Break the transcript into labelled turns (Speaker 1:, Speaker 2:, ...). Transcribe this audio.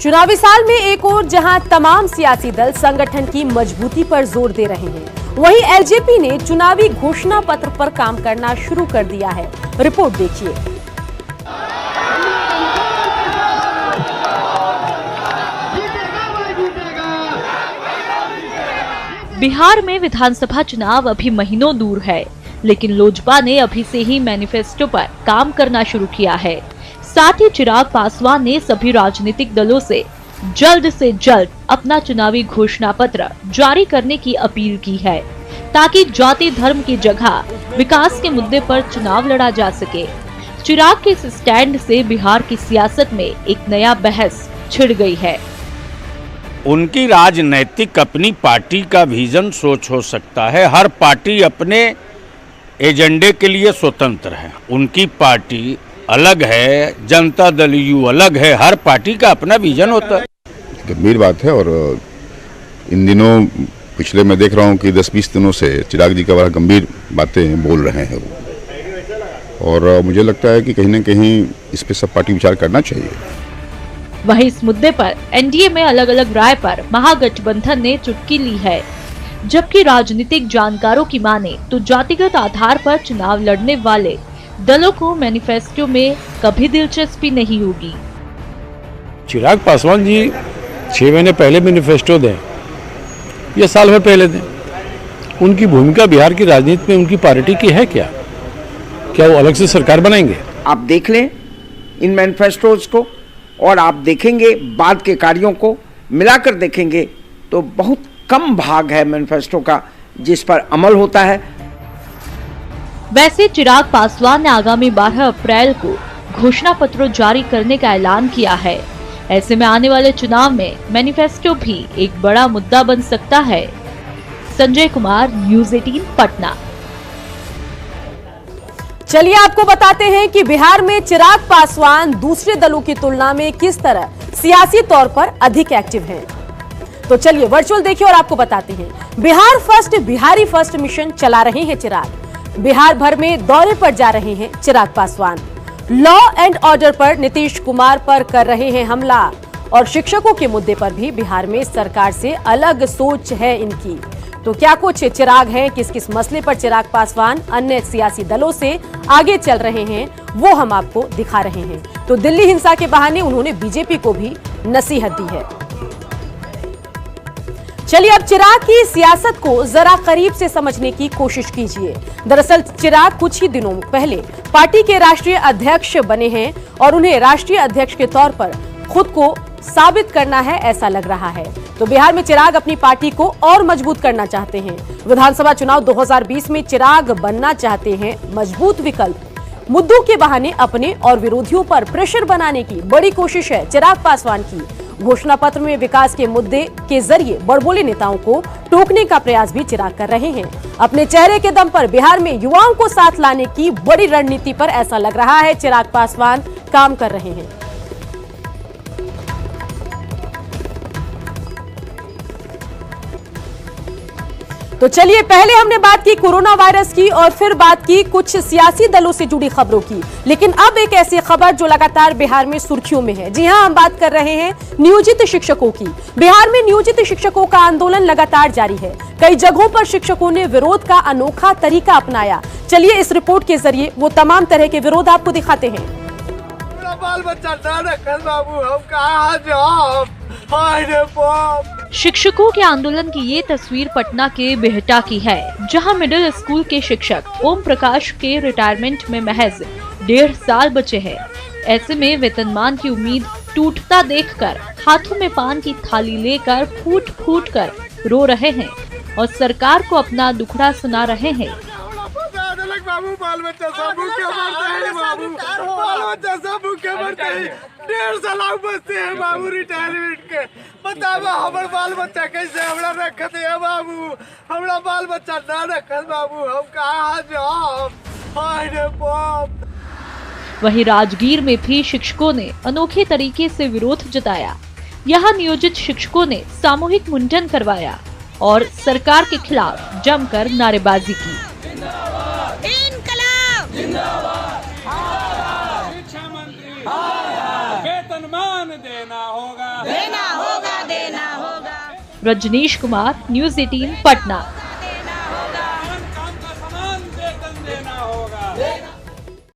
Speaker 1: चुनावी साल में एक और जहां तमाम सियासी दल संगठन की मजबूती पर जोर दे रहे हैं, वहीं एलजेपी ने चुनावी घोषणा पत्र पर काम करना शुरू कर दिया है। रिपोर्ट देखिए।
Speaker 2: बिहार में विधानसभा चुनाव अभी महीनों दूर है, लेकिन लोजपा ने अभी से ही मैनिफेस्टो पर काम करना शुरू किया है। साथ ही चिराग पासवान ने सभी राजनीतिक दलों से जल्द अपना चुनावी घोषणा पत्र जारी करने की अपील की है, ताकि जाति धर्म की जगह विकास के मुद्दे पर चुनाव लड़ा जा सके। चिराग के इस स्टैंड से बिहार की सियासत में एक नया बहस छिड़ गई है।
Speaker 3: उनकी राजनैतिक अपनी पार्टी का विजन सोच हो सकता है। हर पार्टी अपने एजेंडे के लिए स्वतंत्र है। उनकी पार्टी अलग है, जनता दल यू अलग है। हर पार्टी का अपना विजन होता है।
Speaker 4: गंभीर बात है और इन दिनों पिछले मैं देख रहा हूं कि 10-20 दिनों से चिराग जी का बड़ा गंभीर बातें बोल रहे हैं वो, और मुझे लगता है कि कहीं न कहीं इस पे सब पार्टी विचार करना चाहिए।
Speaker 2: वहीं इस मुद्दे पर एनडीए में अलग अलग राय पर महागठबंधन ने चुटकी ली है, जबकि राजनीतिक जानकारों की माने तो जातिगत आधार पर चुनाव लड़ने वाले दलों को मैनिफेस्टो में कभी दिलचस्पी नहीं होगी।
Speaker 5: चिराग पासवान जी 6 महीने पहले मैनिफेस्टो दें या साल भर पहले दें, उनकी भूमिका बिहार की राजनीति में उनकी पार्टी की है क्या? क्या वो अलग से सरकार बनाएंगे?
Speaker 6: आप देख लें इन मैनिफेस्टोज को और आप देखेंगे बाद के कार्यों को मिलाकर देखेंगे तो बहुत कम भाग है मैनिफेस्टो का जिस पर अमल होता है।
Speaker 2: वैसे चिराग पासवान ने आगामी 12 अप्रैल को घोषणा पत्र जारी करने का ऐलान किया है। ऐसे में आने वाले चुनाव में मैनिफेस्टो भी एक बड़ा मुद्दा बन सकता है। संजय कुमार, न्यूज़ 18 पटना।
Speaker 1: चलिए आपको बताते हैं कि बिहार में चिराग पासवान दूसरे दलों की तुलना में किस तरह सियासी तौर पर अधिक एक्टिव हैं। तो चलिए वर्चुअल देखिए और आपको बताते हैं। Bihar first, Bihari first mission चला रहे हैं चिराग। बिहार भर में दौरे पर जा रहे हैं Chirag Paswan. Law and order पर नीतीश कुमार पर कर रहे हैं हमला, और शिक्षकों के मुद्दे पर भी बिहार में सरकार से अलग सोच है इनकी। तो क्या कुछ चिराग हैं, किस किस मसले पर चिराग पासवान अन्य सियासी दलों से आगे चल रहे हैं, वो हम आपको दिखा रहे हैं। तो दिल्ली हिंसा के बहाने उन्होंने बीजेपी को भी नसीहत दी है। चलिए अब चिराग की सियासत को जरा करीब से समझने की कोशिश कीजिए। दरअसल चिराग कुछ ही दिनों पहले पार्टी के राष्ट्रीय अध्यक्ष बने हैं और उन्हें राष्ट्रीय अध्यक्ष के तौर पर खुद को साबित करना है, ऐसा लग रहा है। तो बिहार में चिराग अपनी पार्टी को और मजबूत करना चाहते हैं। विधानसभा चुनाव 2020 में चिराग बनना चाहते हैं मजबूत विकल्प। मुद्दों के बहाने अपने और विरोधियों पर प्रेशर बनाने की बड़ी कोशिश है चिराग पासवान की। घोषणा पत्र में विकास के मुद्दे के जरिए बड़बोले नेताओं को टोकने का प्रयास भी चिराग कर रहे हैं। अपने चेहरे के दम पर बिहार में युवाओं को साथ लाने की बड़ी रणनीति पर ऐसा लग रहा है चिराग पासवान काम कर रहे हैं। तो चलिए पहले हमने बात की कोरोना वायरस की और फिर बात की कुछ सियासी दलों से जुड़ी खबरों की, लेकिन अब एक ऐसी खबर जो लगातार बिहार में सुर्खियों में है। जी हां, हम बात कर रहे हैं नियोजित शिक्षकों की। बिहार में नियोजित शिक्षकों का आंदोलन लगातार जारी है। कई जगहों पर शिक्षकों ने विरोध का अनोखा तरीका अपनाया। चलिए इस रिपोर्ट के जरिए वो तमाम तरह के विरोध आपको दिखाते हैं।
Speaker 7: बाल बच्चा बाबू, हम कहां जाओ?
Speaker 2: शिक्षकों के आंदोलन की ये तस्वीर पटना के बिहटा की है, जहां मिडिल स्कूल के शिक्षक ओम प्रकाश के रिटायरमेंट में महज 1.5 साल बचे हैं। ऐसे में वेतनमान की उम्मीद टूटता देखकर हाथों में पान की थाली लेकर फूट फूट कर रो रहे हैं और सरकार को अपना दुखड़ा सुना रहे हैं।
Speaker 7: बाबू बाल बच्चा सब भूखे मरते हैं बाबू, बाल बच्चा सब भूखे मरते हैं। 1.5 साल बचते हैं बाबू रिटायरमेंट के। बताओ हमारे बाल बच्चा कैसे हमरा रखते है बाबू? हमरा बाल बच्चा ना रखत बाबू, हम कहाँ जाओ?
Speaker 2: वहीं राजगीर में भी शिक्षकों ने अनोखे तरीके से विरोध जताया। यहाँ नियोजित शिक्षकों ने सामूहिक मुंडन करवाया और सरकार के खिलाफ जमकर नारेबाजी की।
Speaker 7: वेतनमान देना होगा,
Speaker 2: रजनीश कुमार, न्यूज़ 18 पटना।